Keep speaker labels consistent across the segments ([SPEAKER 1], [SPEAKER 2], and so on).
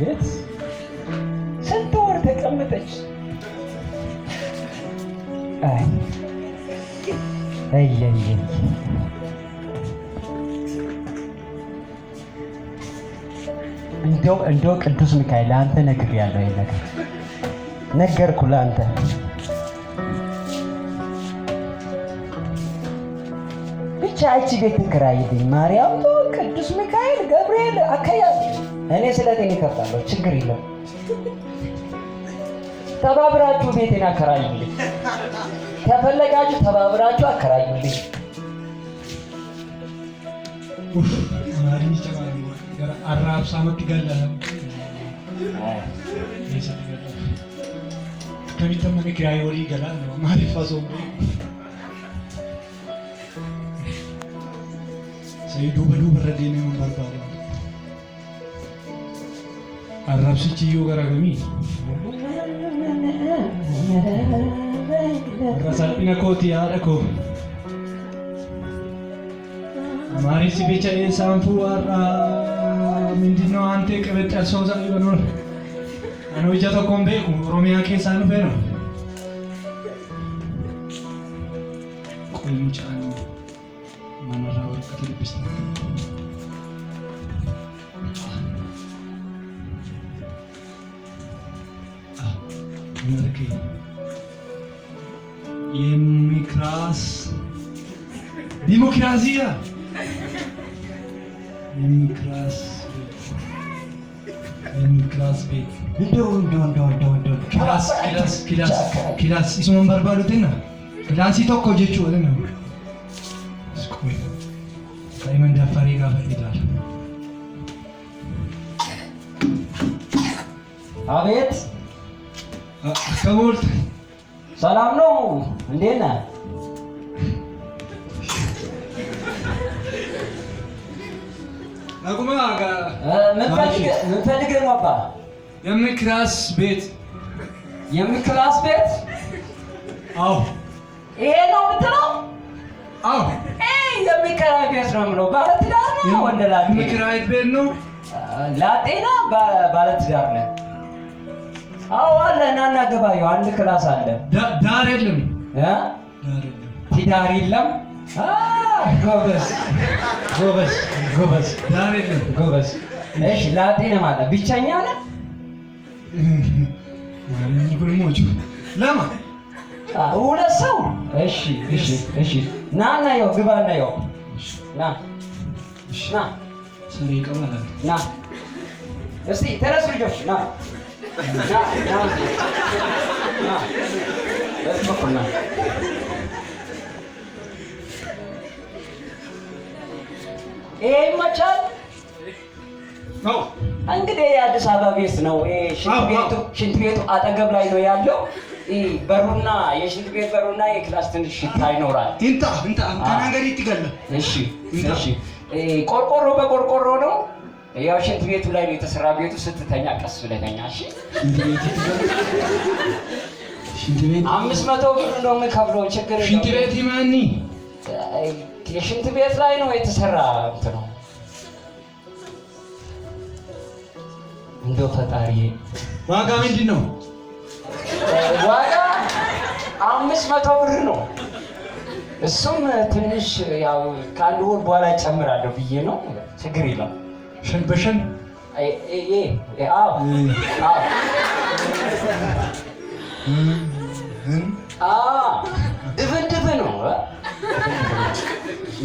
[SPEAKER 1] ቤት ስንት ወር ተቀመጠች? አይ እንደው ቅዱስ ሚካኤል አንተ ነግሬያለሁ። ይሄ ነገር ነገርኩህ ለአንተ። ብቻ እቺ ቤት ትከራይልኝ ማርያም፣ ቅዱስ ሚካኤል፣ ገብርኤል አከያዝ እኔ ስለቴን እከፍላለሁ፣ ችግር የለም። ተባብራችሁ ቤቴን አከራዩልኝ፣ ከፈለጋችሁ ተባብራችሁ አከራዩልኝ።
[SPEAKER 2] አራብሳ መትገለህ ከሚተመነ ኪራይ ወሪ ይገላል ነው ማሪፋዞ ሰይዱ በዱ በረዴኔ መንባርባለ አራብስቺዮ ገራገሚ ረሳልፒና ኮቲ ያረኮ ማሪሲ ቤቻ የሳንፉ አራ ምንድነው አንተ ቀበጥ ያልሰው ዛሬ በኖር አኖ ጃቶ ኮምቤኩ ኦሮሚያ ኬሳኑ ፈኖ ቆይ ሙጫን ማነራ ወረቀት ልብስ ምርክ የሚክራስ ዲሞክራሲያ የሚክራስ ቤት እንደው ኪላስ ኢሱን በርባዱትና ኪላሲ ቶኮ ጀቹ ወለና ስኩይ ካይመን ዳፋሪ ጋር ፈይዳል።
[SPEAKER 1] አቤት
[SPEAKER 2] ከቦልት
[SPEAKER 1] ሰላም ነው? እንዴት ነህ?
[SPEAKER 2] አቁማ
[SPEAKER 1] ምን ፈልገህ ነው አባ?
[SPEAKER 2] የሚክራስ ቤት አዎ
[SPEAKER 1] ይሄ ነው የምትለው?
[SPEAKER 2] አዎ
[SPEAKER 1] የሚከራይ ቤት ነው የምለው። ባለትዳር ነው ወንድ ላጤ?
[SPEAKER 2] የሚከራይ ቤት ነው።
[SPEAKER 1] ላጤ ነው ባለትዳር ነህ? አዎ አለ። ና ገባየው አንድ ክላስ አለ።
[SPEAKER 2] ዳር የለም
[SPEAKER 1] ትዳር የለም። ጎበዝ
[SPEAKER 2] ዳር የለም።
[SPEAKER 1] ጎበዝ። እሺ ላጤ ነው ማለት ብቸኛ ነህ?
[SPEAKER 2] ለማ
[SPEAKER 1] ሁለት ሰው? እሺ ና ያው ግባ እና ያው ና
[SPEAKER 2] ሰሪ ይቀበላል።
[SPEAKER 1] ና እስቲ ተነሱ ልጆች ና ይሄ ይመቻል። እንግዲህ የአዲስ አበባ ቤት ነው። ሽንት ቤቱ አጠገብ ላይ ነው ያለው። በሩና የሽንት ቤት በሩና የክላስ ትንሽ ሽታ ይኖራል።
[SPEAKER 2] እንታ ከናገር ይትገለ።
[SPEAKER 1] እሺ ቆርቆሮ በቆርቆሮ ነው። ያው ሽንት ቤቱ ላይ ነው የተሰራ። ቤቱ ስትተኛ ቀስ ብለህ ተኛ። እሺ
[SPEAKER 2] ሽንት ቤት
[SPEAKER 1] 500 ብር ነው የምከፍለው። ችግር የለውም።
[SPEAKER 2] ሽንት ቤት ይማኒ
[SPEAKER 1] የሽንት ቤት ላይ ነው የተሰራ እንትን ነው። እንደው ፈጣሪ
[SPEAKER 2] ዋጋ ምንድን ነው?
[SPEAKER 1] ዋጋ 500 ብር ነው። እሱም ትንሽ ያው ከአንድ ወር በኋላ እጨምራለሁ ብዬ ነው። ችግር የለውም።
[SPEAKER 2] ሸን በሸን
[SPEAKER 1] ድፍድፍ ነው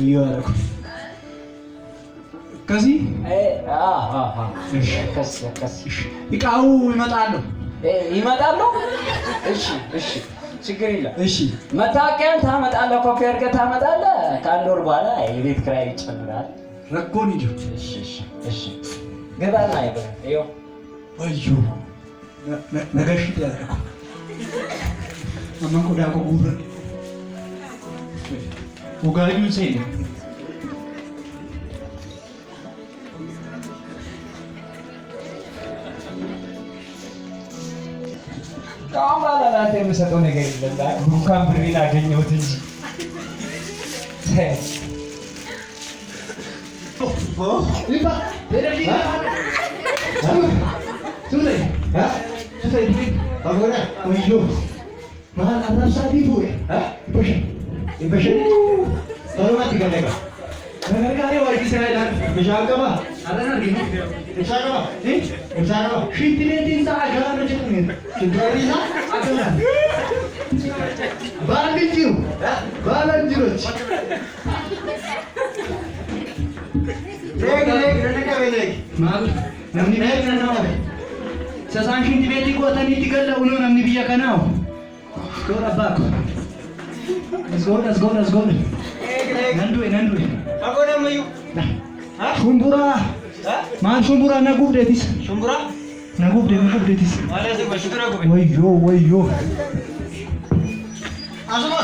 [SPEAKER 2] ይያረኩ ከዚህ ይቃው
[SPEAKER 1] ይመጣሉ። እሺ ችግር የለም።
[SPEAKER 2] እሺ
[SPEAKER 1] መታወቂያን ታመጣለህ፣ ኮፒ አድርገህ ታመጣለህ። ከአንድ ወር በኋላ የቤት ኪራይ ይጨምራል።
[SPEAKER 2] ረኮን ይጆ
[SPEAKER 1] እሺ ገባና ይኸው
[SPEAKER 2] አዩ ነገሽ ያደረኩ አማን ቆዳ ቆጉር ወጋጁ ሰይ
[SPEAKER 1] ካማላላቴ የምሰጠው ነገር የለም። እንኳን ብሬን አገኘሁት እንጂ
[SPEAKER 2] Sudah.
[SPEAKER 3] Hah?
[SPEAKER 2] Sudah ini.
[SPEAKER 3] Bagona, wayo.
[SPEAKER 2] Mahal anak sabi po eh.
[SPEAKER 3] Hah? Ibasya. Ibasya. Tolong mati ka teka.
[SPEAKER 2] Nagkakari wala Israel.
[SPEAKER 3] Ibasya ka ba?
[SPEAKER 2] Ada na rin.
[SPEAKER 3] Ibasya ka ba? Ibasya ka ba?
[SPEAKER 2] Shintinin sa agama na dyan ngayon.
[SPEAKER 3] Sinturi na?
[SPEAKER 2] Agama.
[SPEAKER 3] Balan jiru. Balan jiru. Leg, rana ka ba leg?
[SPEAKER 2] Mahal. Namni
[SPEAKER 3] Leg
[SPEAKER 2] biya
[SPEAKER 3] na naman.
[SPEAKER 2] sa saan shinti ko at nitigal na ulo namni biya ka na. Go na back. Let's go. Nandu.
[SPEAKER 3] Bagona mayu. Ha?
[SPEAKER 2] Shumbura.
[SPEAKER 3] Ha?
[SPEAKER 2] Mahal shumbura na gubdetis.
[SPEAKER 3] Shumbura?
[SPEAKER 2] Na gubdetis.
[SPEAKER 3] Wala si Bashura ko.
[SPEAKER 2] Wayo.
[SPEAKER 3] Aso ba?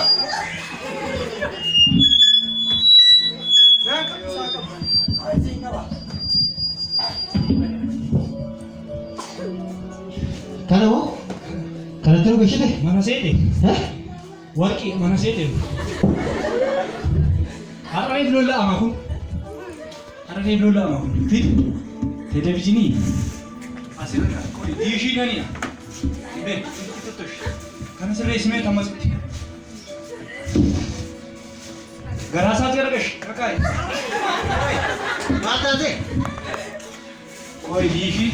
[SPEAKER 3] Kana mo? Kana tulog ka siya
[SPEAKER 2] Mana sete?
[SPEAKER 3] Ha?
[SPEAKER 2] Warki mana sete? Arang iblo lang ako. Fit. Televizyon ni. Asıl na. Koy dishi na niya. Ibe, tutuş. Kana sa resme tamas. Garasa jargash. Kakay.
[SPEAKER 3] Mata de.
[SPEAKER 2] Koy dishi.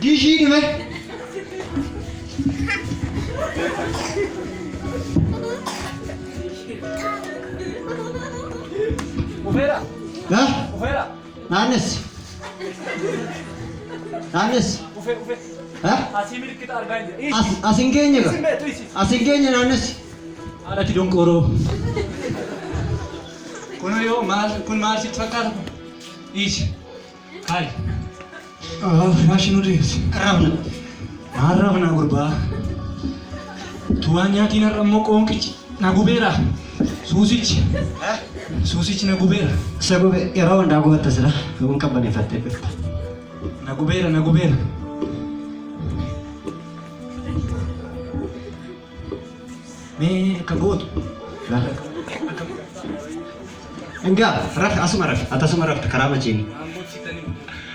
[SPEAKER 3] Dishi ni me.
[SPEAKER 2] Ufera.
[SPEAKER 3] Ha?
[SPEAKER 2] Ufera.
[SPEAKER 3] Nanis.
[SPEAKER 2] Ufe.
[SPEAKER 3] Ha?
[SPEAKER 2] Asimir kita argaydı.
[SPEAKER 3] Asin keenya ka?
[SPEAKER 2] Simbe tu isi.
[SPEAKER 3] Asin keenya nanis.
[SPEAKER 2] Ada tidong koro. Kuno yo kun sit fakar. Is. Hai. Masih nulis.
[SPEAKER 3] Ravna.
[SPEAKER 2] Marah gurba. Tuanya tinar amok ongkich. Nagubera. Susich.
[SPEAKER 3] Ha?
[SPEAKER 2] Susich nagubera.
[SPEAKER 3] Sababe yeroo hundaa gubatta sira. Kun qabbaneeffattee beekta.
[SPEAKER 2] Nagubera. Me kagotu.
[SPEAKER 3] Enggak, raf asuma raf. Atasuma raf karaa machiini.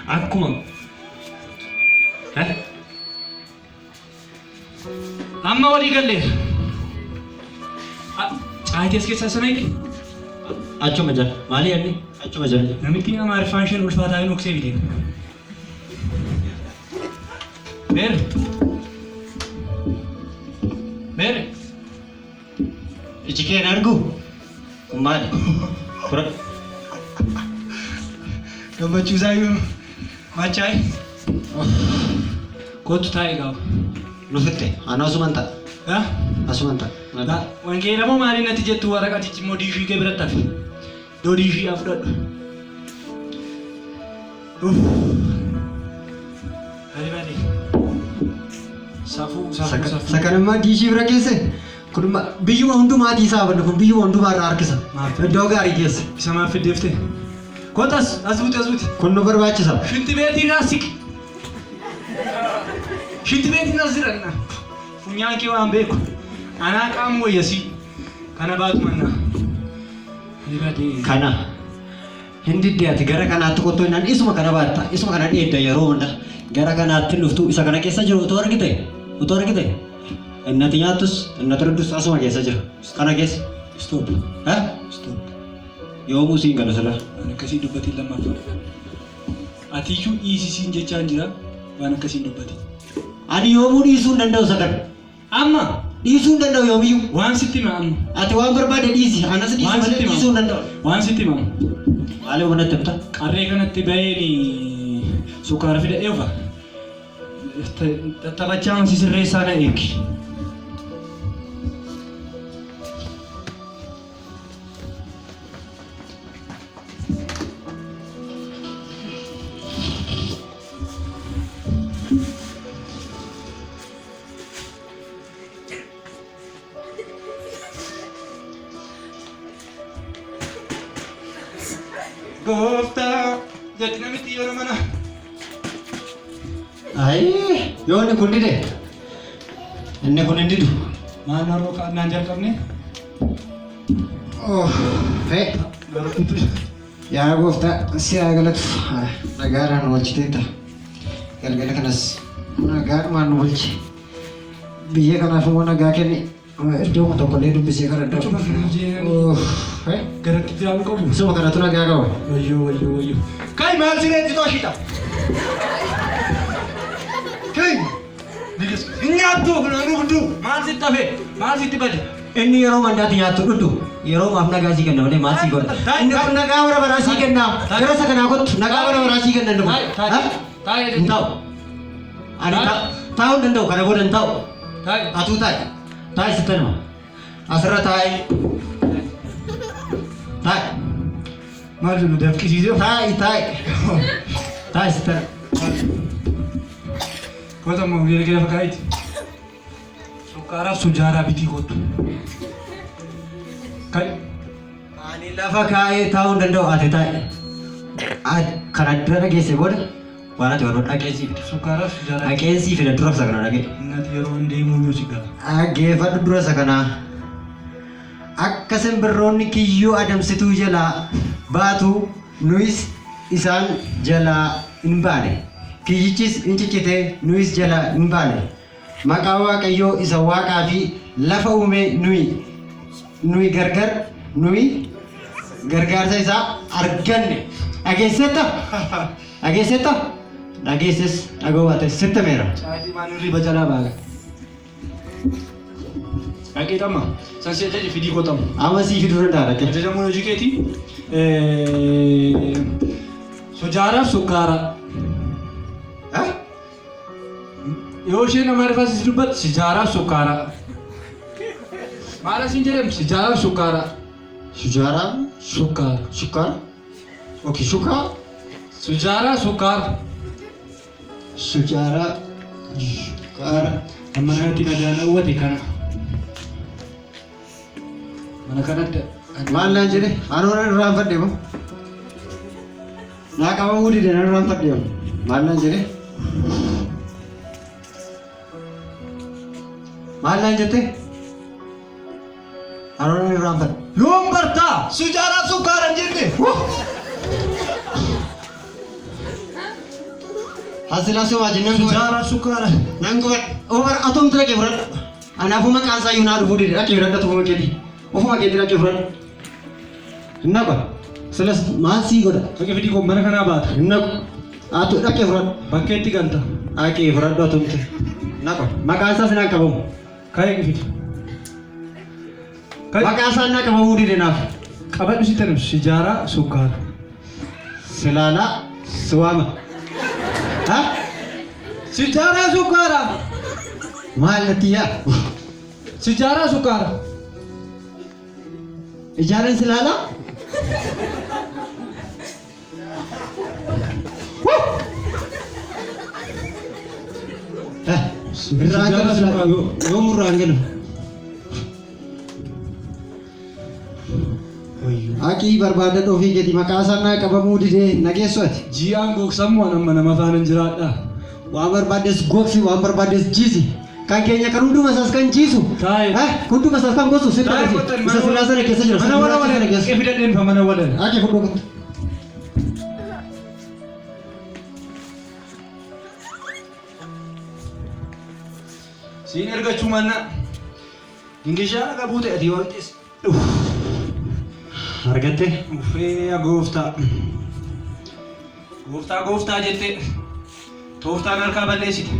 [SPEAKER 2] Akkuma. Amma walii galle. Caayitii as keessaa sana eegi.
[SPEAKER 3] Achuma jala. Maali yanni? Achuma jala.
[SPEAKER 2] Namichi nama arfaanshan ulfaataa hin uksee bitee. Beere.
[SPEAKER 3] Iji kee hin argu? Kun maali? Fura.
[SPEAKER 2] Gammachiisaa yoo machaa'e. Kootu taa'e gaafa.
[SPEAKER 3] Lufitte. Ana asuman ta'a. Asuman ta'a.
[SPEAKER 2] Wangeela moo maali natti jettu waraqatichi immoo diishii kee biratti hafe. Doo diishii haa fudhadhu. Maali. Safuu.
[SPEAKER 3] Sakanammaa diishii bira keesse kun biyyuma hundumaatii isaa banne kun biyyuma hundumaa irraa harkisa. Iddoo gaarii keessa.
[SPEAKER 2] Isa maaf fiddeefte? Kootas as buute.
[SPEAKER 3] Kun nu barbaachisa.
[SPEAKER 2] Shinti beetiin as siqi. Shinti beetiin as jiranna. Funyaan kee waan beeku. Anaa qaama wayyasii. Kana baatu mannaa.
[SPEAKER 3] Kana. Hindi dhiyaate gara kanaatti qottoo innaan isuma kana baatta. Isuma kana dheedda yeroo hunda. Gara kanaatti dhuftu isa kana keessa jiru utoo argite. Innati nyaattus innati dhuddus asuma keessa jira. Kana keessa.
[SPEAKER 2] Stop.
[SPEAKER 3] Ha?
[SPEAKER 2] Stop.
[SPEAKER 3] Yoomuu siin galu sila.
[SPEAKER 2] Waan akkasii dubbatiin lammaffaa. Atiiyyuu dhiisisiin jechaan jira waan akkasiin dubbate.
[SPEAKER 3] Ani yoomuu dhiisuu hin danda'u sadan.
[SPEAKER 2] Amma
[SPEAKER 3] Dhiisuu hin danda'u yoomiyyuu.
[SPEAKER 2] waan sitti hima amma.
[SPEAKER 3] Ati waan barbaade dhiisi. Anas dhiisi
[SPEAKER 2] Waan
[SPEAKER 3] malee
[SPEAKER 2] sitti
[SPEAKER 3] dhiisuu hin danda'u.
[SPEAKER 2] Waan sitti hima.
[SPEAKER 3] Maaliif manatti himta?
[SPEAKER 2] Qarree kanatti baheen sukkaara fidadhee ufa. Taphachaan si sirreessaa na eegi. Gooftaa jetti namitti yeroo mana.
[SPEAKER 3] Yoo inni kun dide. Inni kun hin didu.
[SPEAKER 2] Maal naroo kaa'annaan jalqabne?
[SPEAKER 3] Yaa gooftaa si haa galatu. Nagaadhaan wajjiteetta. Galgala kanas nagaan maan bulchi. Biyya kanaaf immoo nagaa kenni. Iddoo tokkollee dubbisee kana iddoo.
[SPEAKER 2] Gara kitaan qabu.
[SPEAKER 3] Suma kanatu nagaa qaba.
[SPEAKER 2] Wayyo. Kai maal sireetti tooshita? Kai! Nyaattu kana dhugdu maal sitti hafe? Maal sitti bade?
[SPEAKER 3] Inni yeroo mandaati nyaattu dhudhu yeroo maaf nagaa sii kenna malee maal sii godha? Inni kun nagaa bara baraa sii kenna. Gara isa kanaa kottu nagaa bara baraa sii kenna dhufu.
[SPEAKER 2] Taa'ee
[SPEAKER 3] Hin ta'u. Ani taa'uu hin danda'u kana booda hin ta'u.
[SPEAKER 2] taa'ee.
[SPEAKER 3] Atuu taa'i. Taa'i sitti nama. Asirra taa'i. Taa'i.
[SPEAKER 2] Maal jiru dafqisiisee?
[SPEAKER 3] Taa'i. Taa'i sitti nama.
[SPEAKER 2] Kota moo gurguree fakkaati? Sukkaaraaf sujaaraa bitii kottu. Kai.
[SPEAKER 3] Ani lafa kaa'ee taa'uu hin danda'u ati taa'i. Kana dura dhageesse booda waan ati warra dhageessiif.
[SPEAKER 2] Sukkaaraaf sujaaraa.
[SPEAKER 3] Dhageessiif dura isa kana dhagee.
[SPEAKER 2] Innati yeroo hin deemuu yoo si gala.
[SPEAKER 3] Dhaggeeffadhu dura isa kanaa. Akka simbirroonni kiyyoo adamsituu jalaa baatu nuyis isaan jalaa hin baane. Kiyyichis hin ciccite nuyis jalaa hin baane. Maqaa Waaqayyoo isa waaqaa fi lafa uume nuyi gargaarsa isaa arganne. Dhageessetta? Dhageessetta? Dhageesses dhaga'uubaate sitti meera.
[SPEAKER 2] Sa'aatii maaliin riba jalaa baaga? Dhaqee tamma. Sansi ajaji fidii qotamu.
[SPEAKER 3] Amma sii fiduu danda'a dhaqee.
[SPEAKER 2] Ajajamuun hojii keetii sujaaraaf sukkaaraa. Yoo ishee nama rifaasisu dubbatu sujaaraaf sukkaaraa. Maal asiin jedhamu sujaaraaf sukkaaraa.
[SPEAKER 3] Sujaaraaf
[SPEAKER 2] Sukkaara.
[SPEAKER 3] sukkaara. Okay, sukkaara.
[SPEAKER 2] Sujaaraa sukkaara.
[SPEAKER 3] Sujaara sukkaara.
[SPEAKER 2] Amma kanatti nagaan uwwate kana. Mana kanatti.
[SPEAKER 3] Maal naan jedhe? Anoon irraanfadhe moo? Naa qabamuu dide nan irraanfadhe moo? Maal naan jedhe? Maal naan jette? Anoon irraanfadhe.
[SPEAKER 2] Yoom bartaa sujaaraa sukkaara jenne.
[SPEAKER 3] Hasilaasuu wajjin nan goone.
[SPEAKER 2] Sujaaraa sukkaara.
[SPEAKER 3] Nan goone. Ofuma atomtu dhaqee fudhadhu. Anaafuu maqaan isaa yoo naa dhufuu dide dhaqee fudhadhatu ofuma keetii. Ofuma keetii dhaqee fudhadhu. Hin naqu. Silas maal sii godha?
[SPEAKER 2] Dhaqee fidii koo mana kanaa baata.
[SPEAKER 3] Hin naqu. Atu dhaqee fudhadhu.
[SPEAKER 2] Bakkeetti galta.
[SPEAKER 3] Dhaqee fudhadhu atomtu. Naqu. Maqaan isaas naan qabamu.
[SPEAKER 2] Ka'ee fidi.
[SPEAKER 3] Maqaan isaa naan qabamuu dide naaf.
[SPEAKER 2] Qabadhu si tanuu sujaaraa sukkaara.
[SPEAKER 3] Silaalaa suwaama. Ha?
[SPEAKER 2] Sujaaraa sukkaara.
[SPEAKER 3] Maal natti yaa?
[SPEAKER 2] Sujaaraa sukkaara.
[SPEAKER 3] Ijaareen silaalaa? Irraan galu silaa yoo murraan galu. Akii barbaadadhu ofii keeti maqaa isaa naa qabamuu didee nageessu ati.
[SPEAKER 2] Ji'aan gogsamuu amma nama faana hin jiraadha.
[SPEAKER 3] Waan barbaaddes goksi waan barbaaddes jiisi. Kan keenya kan hunduma isaas kan jiisu.
[SPEAKER 2] Taa'e.
[SPEAKER 3] Hunduma isaas kan gosu sirna
[SPEAKER 2] Taa'e
[SPEAKER 3] gatii.
[SPEAKER 2] kottan
[SPEAKER 3] Isa silaa sana keessa jira.
[SPEAKER 2] Mana wala wala dhaqee fidadheen fa mana wala.
[SPEAKER 3] Ake fudhu kun.
[SPEAKER 2] Siin ergachuu manna. Dingishaa qabuu ta'e ati waqtis.
[SPEAKER 3] Argatte?
[SPEAKER 2] Uffee gooftaa. Gooftaa jettee. Tooftaan harkaa balleessite.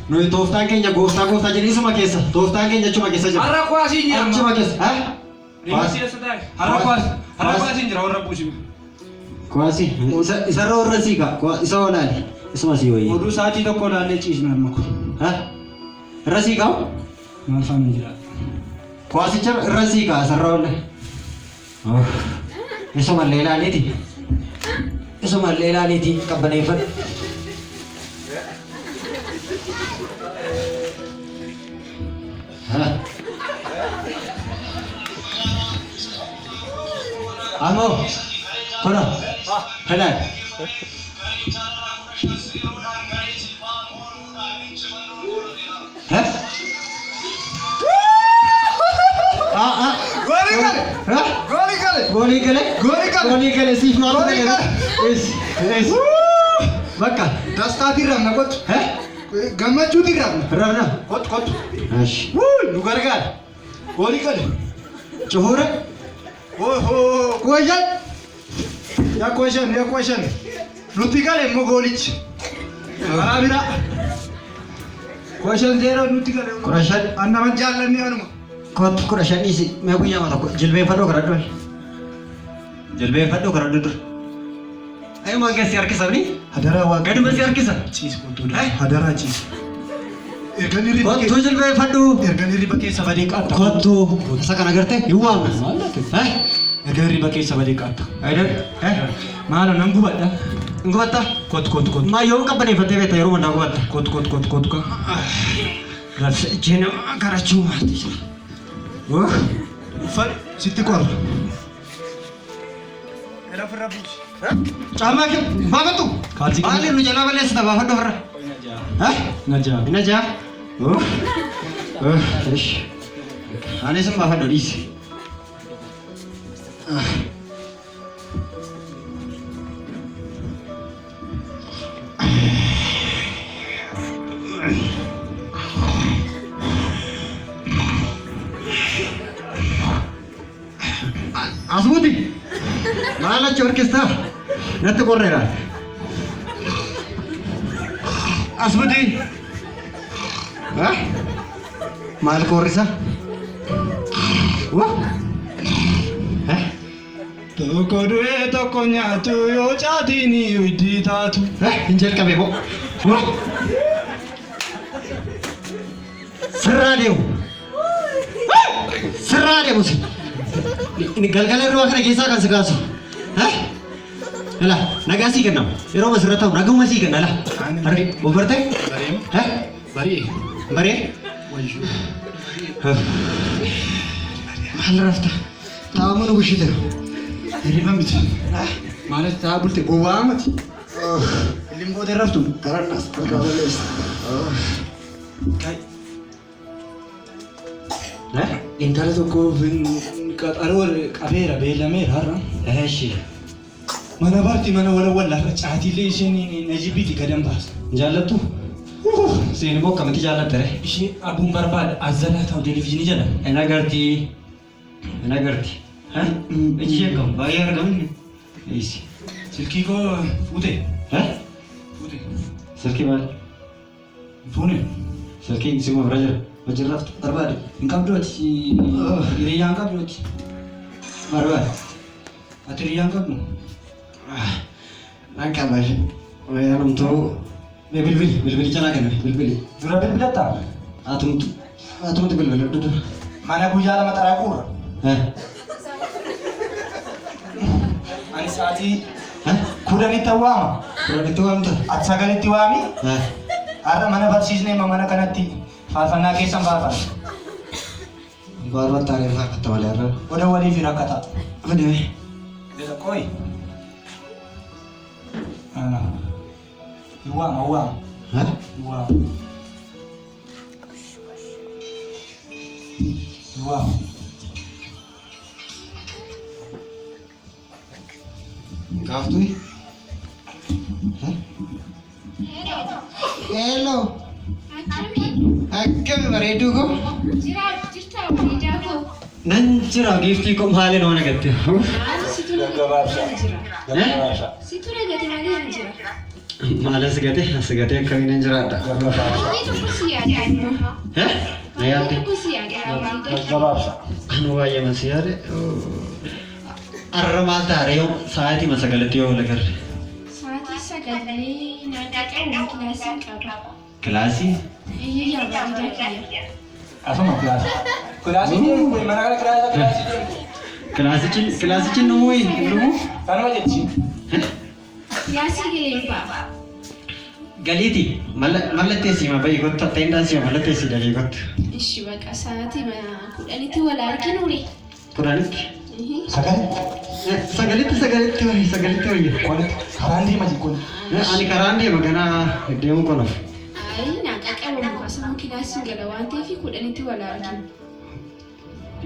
[SPEAKER 3] Nuyi tooftaan keenya gooftaa jedhee isuma keessa. Tooftaan keenya achuma keessa jira.
[SPEAKER 2] Har'a kuwaasiin jira.
[SPEAKER 3] Achuma keessa.
[SPEAKER 2] Rimasi keessa taa'e. Har'a kuwaasiin jira warra buusimu.
[SPEAKER 3] Kuwaasi. Isarra warra siiqa. Isa olaali. Isuma sii wayii.
[SPEAKER 2] Oduu sa'aatii tokko ilaallee ciisna amma kun.
[SPEAKER 3] Irra siiqaa?
[SPEAKER 2] Maal faana jira?
[SPEAKER 3] Kuwaasicha irra siiqaa isarra oolle. Isumallee ilaaliiti. Isumallee ilaaliiti qabbaneeffadhu. Amo, kono, helal.
[SPEAKER 2] Goolii gale.
[SPEAKER 3] Siif maal
[SPEAKER 2] Goolii gale.
[SPEAKER 3] Bakka.
[SPEAKER 4] Dastaati rabna kot. Gammachuuti rabna.
[SPEAKER 3] Rabna.
[SPEAKER 4] Kot.
[SPEAKER 3] Ashi.
[SPEAKER 4] Nu gargaara. Goolii gale.
[SPEAKER 3] Cuhura.
[SPEAKER 4] Kooshan. Yaa kooshan. Nuti gale immoo goolichi. Karaa biraa. Kooshan zeeroo nuti gale.
[SPEAKER 3] Kurashan.
[SPEAKER 4] Annaman jaallanni anuma.
[SPEAKER 3] Kot kurashan isi. Mee guyyaa mata ko jilbeeffadhoo karadhoo. Jilbeeffadhoo karadhoo dur. Ayo mangga si harkisa ni?
[SPEAKER 4] Hadaraa waa.
[SPEAKER 3] Gadi masih harkisa.
[SPEAKER 4] Ciis kottuudha. Hadaraa ciis. Ergani riba
[SPEAKER 3] Kot tu jilbeeffadhoo.
[SPEAKER 4] Ergani riba keessa badee qaatta.
[SPEAKER 3] Kot tu. Isa kana garte? Yuwaama.
[SPEAKER 4] Ergani riba keessa badee qaatta.
[SPEAKER 3] Aydan.
[SPEAKER 4] Maala nan gubadha.
[SPEAKER 3] Ngubatta.
[SPEAKER 4] Kot.
[SPEAKER 3] Ma yoo qabbaneeffattee beektaa yeroo mandaa gubatta.
[SPEAKER 4] Kot ka.
[SPEAKER 3] Garsa ijjeena garachuu maati jira.
[SPEAKER 4] Uffat sitti qorra. Era firra buusi.
[SPEAKER 3] Caamaa kee baafatu. Maali nu jalaa balleessita baafadhu ofirra.
[SPEAKER 4] Najaa.
[SPEAKER 3] Ina jaa. Ish. Anis baafadhu dhiisi. Asmuti. Maala chorkista. Natti korreera. Asmuti. Maal korrisa?
[SPEAKER 4] Tokko du'ee tokko nyaatu yoo caatiini iddii taatu.
[SPEAKER 3] Hin jalqabe moo? Sirraa deemu si. Ini galgala irraa kana keessaa kan si kaasu. Ela, nagaa sii kennamu. Yeroo masirra ta'u naguma sii kenna. Ela, argi obartee? Baree? Maal rafta? Taa'amu nu bushite.
[SPEAKER 4] Hirriba miti. Maalas taa'aa bulte gowwaa miti. Limboota raftu. Garannas bakka balleessa. Intala tokko qaxaroo qabeera beelameera har'a.
[SPEAKER 3] Eeshi.
[SPEAKER 4] Mana barti mana walawwal lafa caatiillee isheen najibbiiti gadan baasa.
[SPEAKER 3] Jaallattu? Siin immoo akkamitti jaallattare?
[SPEAKER 4] Ishee abuun barbaada azzalaa ta'u televezyiinii jala.
[SPEAKER 3] Hin agarti. Iji ishee qabu baay'ee argamu. Eessi.
[SPEAKER 4] Silkii koo fuute.
[SPEAKER 3] Silkii maali?
[SPEAKER 4] Fuune.
[SPEAKER 3] Silkii isuma bira jira. Hojirraaf barbaade.
[SPEAKER 4] Hin qabdooti. Hiriyyaan qabdooti.
[SPEAKER 3] Barbaade.
[SPEAKER 4] Ati hiriyyaan qabdu.
[SPEAKER 3] Nan qaba ishee. Wayanamtuu bilbili jalaa kenna bilbili.
[SPEAKER 4] Dura bilbilattaa?
[SPEAKER 3] Atumtu bilbila dura.
[SPEAKER 4] Mana guyyaa lama xaraa guura. Ani sa'aatii kudhanitti waama.
[SPEAKER 3] Kudhanitti waamta?
[SPEAKER 4] Ati sagalitti waami. Har'a mana barsiisnee mana kanatti faarfannaa keessan baafata.
[SPEAKER 3] Baaruu taa'ee rakkata malee har'a.
[SPEAKER 4] Oda waliif rakkata.
[SPEAKER 3] Fadhee.
[SPEAKER 4] Deda koi. Waama.
[SPEAKER 3] Kaaftui? Hello. Akkami bareedduu koo?
[SPEAKER 5] Jirta bareedaa koo.
[SPEAKER 3] Nan jira giiftii koo maali nama nagatte?
[SPEAKER 5] Situ nagate malee hin jira.
[SPEAKER 3] Maalas gate akkamiin hin jiraadha?
[SPEAKER 5] Inni tokko si yaade amma.
[SPEAKER 3] Na yaadde?
[SPEAKER 5] Tokko si yaade bareedaa.
[SPEAKER 3] Anu baay'ee masi yaade. Arra maal taare yoo sa'aatii masagalatti yoo lagarre?
[SPEAKER 5] Sa'aatii sagalee naannoo qabu kilaasii qaba.
[SPEAKER 3] Kilaasii?
[SPEAKER 5] Iyyaa bareedaa kiyya.
[SPEAKER 4] Asuma kilaasii. Mana kana kilaasii deemu.
[SPEAKER 3] Kilaasichin dhumuu?
[SPEAKER 4] Kanuma jechi.
[SPEAKER 5] Kilaasii galeen ba'a.
[SPEAKER 3] Galiiti mallatteessii ma bayi gotta tendansii mallatteessii dalii gotta.
[SPEAKER 5] Ishi baqa sa'aatii 10tti wal arginuure.
[SPEAKER 3] 10tti? Sagalitti wayya.
[SPEAKER 4] Karaan deema jikkoon.
[SPEAKER 3] Ani karaan deema ganaa deemu konof.
[SPEAKER 5] Ayi naa qaqqabamu asuma kilaasiin gala waan ta'eef 10tti wal arginu.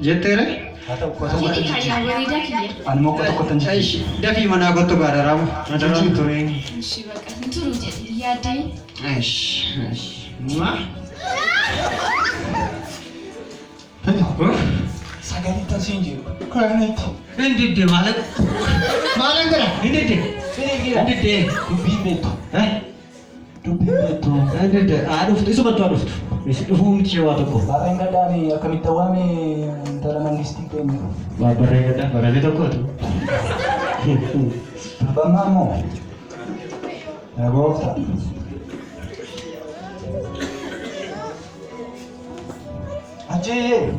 [SPEAKER 3] Jetteere?
[SPEAKER 5] Jadi kaya beredak ya.
[SPEAKER 2] Ani mau kotak-kotak
[SPEAKER 3] Aish, dafi mana kottu gara ramu. Nadaram turing.
[SPEAKER 5] Shi baka turu jadi ya dai.
[SPEAKER 3] Aish, aish. Ma?
[SPEAKER 2] Sagalita sinjiru. Kana itu.
[SPEAKER 3] Endidde malan. Malan gara. Endidde. Endidde.
[SPEAKER 2] Bimbeto.
[SPEAKER 3] Hah?
[SPEAKER 2] Bimbeto.
[SPEAKER 3] Endidde. Aduh, itu betul aduh. Itu fungsi waktu ko.
[SPEAKER 2] Barang dani akamita wame antara mangisti kene.
[SPEAKER 3] Barang itu ko tu.
[SPEAKER 2] Bangamo. Ya bokta. Aje.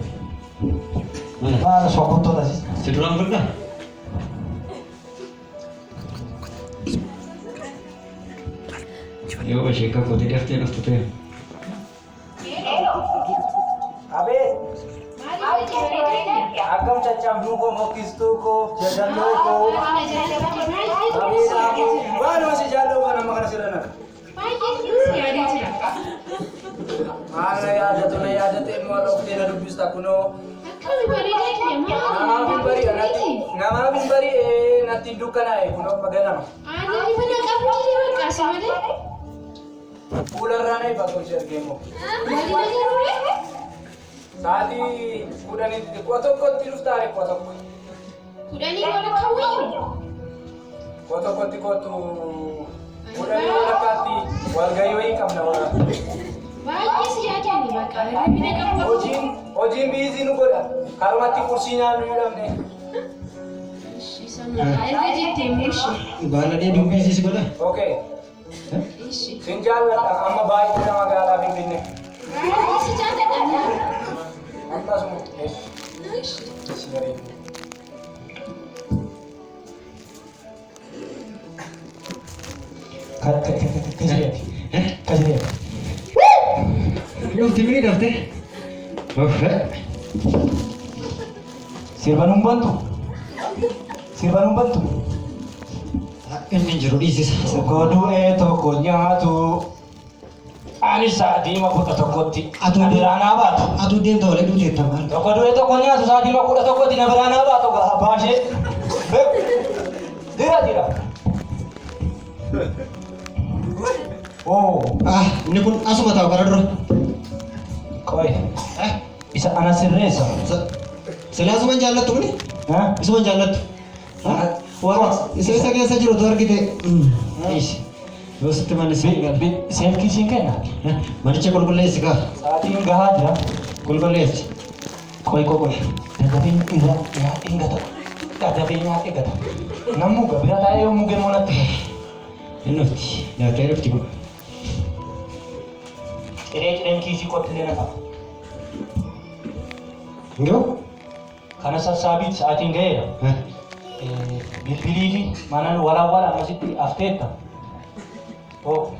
[SPEAKER 2] Mana sokoto tadi?
[SPEAKER 3] Sedurang pernah. Yo, sheka ko tidak tiada tu.
[SPEAKER 2] Abe,
[SPEAKER 5] Mari kita beredak ya.
[SPEAKER 2] agam cacam duko mokistu ko, jadalo ko. Abe, aku baru masih jalo kan makan silana. Mana ya ada tu emo lo kita ada bis tak kuno. Nama bin bari nanti dukan ay kuno magana. Ular ranai bagus share game mo. Tadi udah nih kotok terus tarik kotok. Kotok udah nih wala kati warga yoi kam na wala. Ojin busy nu bola. Karmati kursinya nu yudam ne.
[SPEAKER 3] Bala dia dum busy sekolah.
[SPEAKER 2] Okay. Sinjal amma baik na magala bibin ne. Anta semua. Sigaret. Kasih.
[SPEAKER 3] Yo, timini dafte. Oh,
[SPEAKER 2] Sirban bantu.
[SPEAKER 3] ini jeruk isis.
[SPEAKER 2] Kodu toko nyatu. Ani saati makuta tokoti. Nabirana batu.
[SPEAKER 3] Atu dia tahu lagi dia tahu.
[SPEAKER 2] Kodu toko nyatu saati makuta tokoti nabirana batu ga bashe. Dira. Oh,
[SPEAKER 3] Ini pun asu mata apa dulu?
[SPEAKER 2] koi. Bisa anak sirresa.
[SPEAKER 3] Selalu menjalat tuh nih.
[SPEAKER 2] Hah?
[SPEAKER 3] Bisa menjalat. Wah, saya saja jero tuh kita. Is. Terus teman sih.
[SPEAKER 2] Self kissing kan?
[SPEAKER 3] Mana cek kalau les kah?
[SPEAKER 2] Saati enggak ada.
[SPEAKER 3] Kalau les.
[SPEAKER 2] Koi. Tapi enggak tuh. Ada punya enggak tuh. Namu gak berat ayo mungkin mau nanti.
[SPEAKER 3] Ini, dah terus tiba.
[SPEAKER 2] Ini kisi kot lena ka.
[SPEAKER 3] Enggak?
[SPEAKER 2] Karena sasabit saat ini ya. Bilbili mana wala masih di afteta. Oh,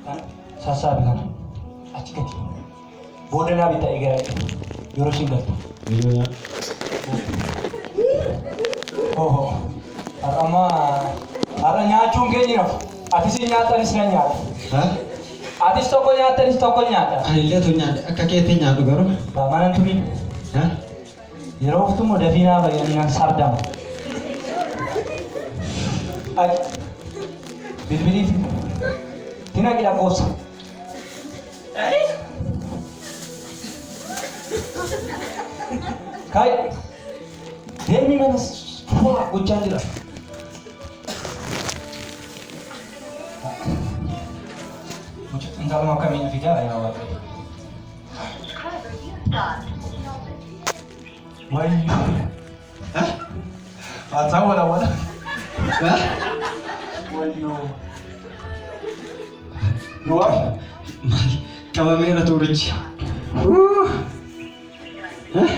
[SPEAKER 2] kan sasabi kan. Acikati. Bodoh nabi tak egera itu. Yorosingal.
[SPEAKER 3] Iya.
[SPEAKER 2] Oh, ara nyacung kayaknya. Atis nyata nih nyata.
[SPEAKER 3] Hah?
[SPEAKER 2] Atis toko nyata.
[SPEAKER 3] Lihat tuh nyata. Kakek nyata baru.
[SPEAKER 2] Mana tuh ini?
[SPEAKER 3] Hah?
[SPEAKER 2] Yeroo tuh mau Davina bagian yang sardam. Ay, bilbili. Tina kita kosa. Kai, demi mana? Wah, hujan jelas. Entar mau kami navigare ya waktu. Wah, hah? Tahu wala.
[SPEAKER 3] Hah?
[SPEAKER 2] Waduh. Dua.
[SPEAKER 3] Kamera tuh rich. Hah?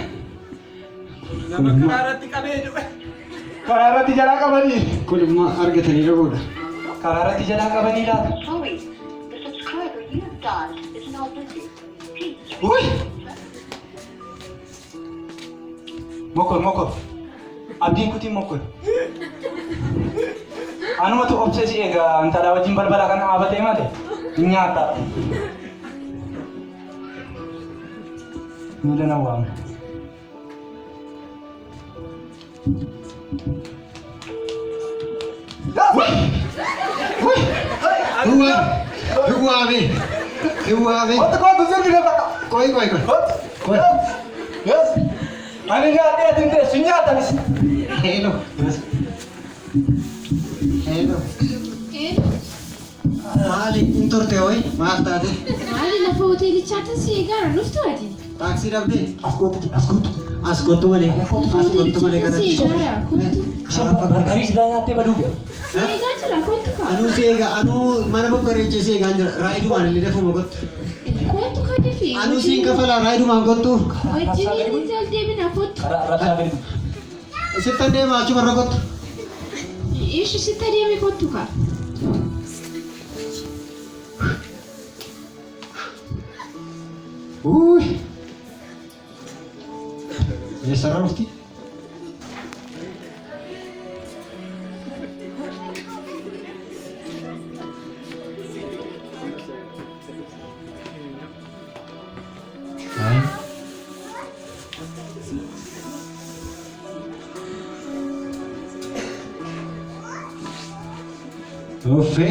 [SPEAKER 2] Kararati jalan ka bani.
[SPEAKER 3] Kulit mah harga tadi udah.
[SPEAKER 2] Kararati jalan ka bani lah.
[SPEAKER 6] Sorry, the subscriber you have dialed is now busy. Please.
[SPEAKER 3] Woi.
[SPEAKER 2] Mokol. Abdiin kuti mokol. Anu tuh obsesi ega antara wajib balbala kan abate mate. Nyata. Mudah nawang.
[SPEAKER 3] Duwwaame.
[SPEAKER 4] Kota sirbi na baka.
[SPEAKER 3] Koi.
[SPEAKER 4] Yes. Ani nyaatee atin ta'e sun nyaatanis.
[SPEAKER 3] Hello. Maali hin turte hoy? Maal taate?
[SPEAKER 5] Maali lafa hoteelichaatti si eegaara dhuftu ati?
[SPEAKER 3] Taaksii dhabdee?
[SPEAKER 4] As kottu.
[SPEAKER 3] As kottu malee.
[SPEAKER 5] Si eegaara kottu.
[SPEAKER 2] Barbarii silaa nyaattee baduu bira.
[SPEAKER 5] Si eegaa jira kottu kaa.
[SPEAKER 3] Anuu si eega, anuu mana babbareechee si eegaan jira. Raayidumaan illee dafuma kottu.
[SPEAKER 5] Kottu kan defi.
[SPEAKER 3] Anuu siin kafalaa raayidumaan kottu.
[SPEAKER 5] Wajjin jal deebina kottu.
[SPEAKER 2] Rabsaa gadi.
[SPEAKER 3] Sittan deema achumarra kottu.
[SPEAKER 5] Ishi sitti adeeme kottu kaa.
[SPEAKER 3] Uy. Eessarra dhufti? Uffe.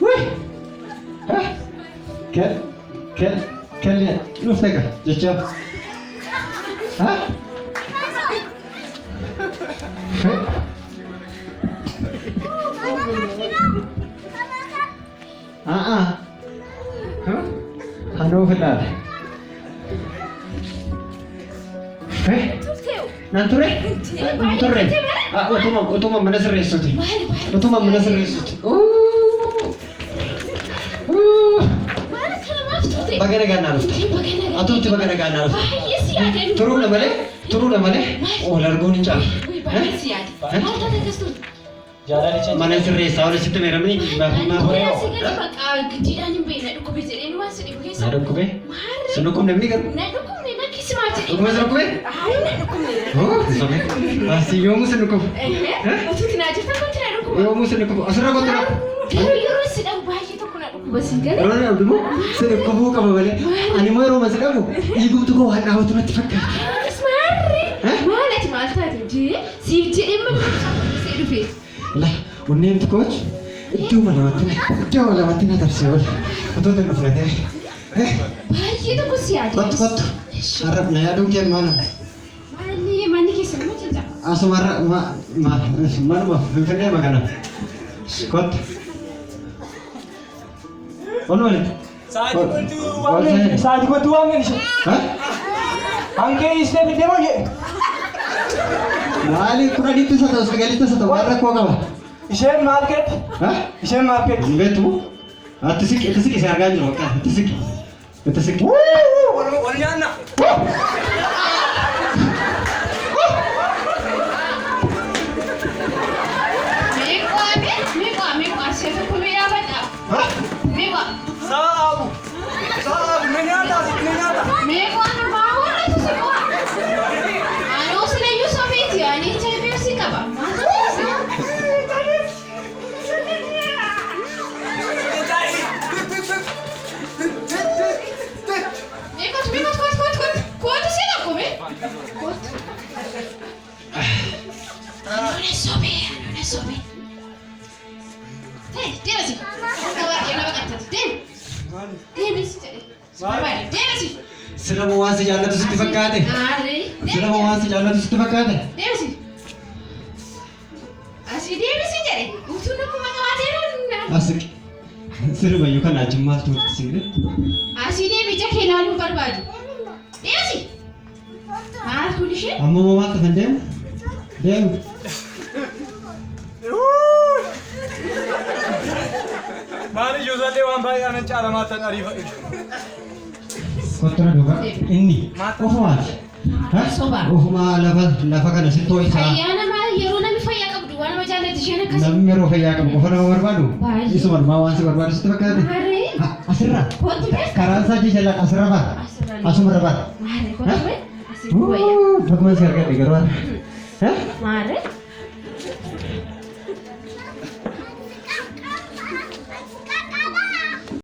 [SPEAKER 3] Uy. Kelly, dhufte ka jecha. Anuu filaale. Nan turre? Utuma mana sirreessuuti. Utuma mana sirreessuuti. Bagana ganaa dhufte. Atuutti bagana ganaa dhufte. Turuudha malee ol arguun hin caalu.
[SPEAKER 2] Jaalalicha.
[SPEAKER 3] Mana sirreessaa ol sitti meeramni. Na dhukkube? Si dhukkubne ni garu? Dhukkube si dhukkube? Asi yoomuu si dhukkubu? Yoomuu si dhukkubu? Asirra kottu dha? Yeroo inni abdimu si dhukkubuu qaba malee. Ani immoo yeroo masi dhabu dhiigumtu koo waan dhaawatu natti fakkaata. La, unneen tokkoch iddoo lamatti na tarsee ol. Otoota nu fudhatee. Kottu. Har'a na yaaduun kee maal? Asumarra manuma finfinnee magana. Kottu. Ol walitti.
[SPEAKER 2] Sa'aatii kottuu waan gadi ishee. Hangee ishee fidee moo jedhe?
[SPEAKER 3] Maali kudhanitti isa ta'u sagalitti isa ta'u waan rakkoo qaba.
[SPEAKER 2] Isheen maal keetti? Isheen maal keetti?
[SPEAKER 3] Hin beektu ati siqi si argaa jiru akka ati siqi.
[SPEAKER 2] Wal nyaanna. Sa'aabu ni nyaata.
[SPEAKER 3] Sila mo waan si jaallatu sitti fakkaate? Sila mo waan si jaallatu sitti fakkaate? Asik. Sirba yookaan kan ajimmaal tuutti siire?
[SPEAKER 5] Asii deemi ija kee ilaaluu barbaadu. Deemsi. Maal kuulishee?
[SPEAKER 3] Amma moo maal kan deemu? Deemu.
[SPEAKER 2] Maali ijoollee waan baay'ee anan caalamaatan ariifa.
[SPEAKER 3] Kottara dhuga inni ofumaati. Ofuma lafa kana sittoo isaa.
[SPEAKER 5] Fayyaa namaa yeroo namni fayyaa qabdu waan nama jaallatu isheen akkasii.
[SPEAKER 3] Namni yeroo fayyaa qabu qofa nama barbaadu. Isuma maa waan si barbaadu sitti fakkaate? Asirra. Karaan isaa jala asirra baata. Asumarra baata.
[SPEAKER 5] Maarree kottu asii bu'ee.
[SPEAKER 3] Bakkuma si argadhe garuu.
[SPEAKER 5] Maarree.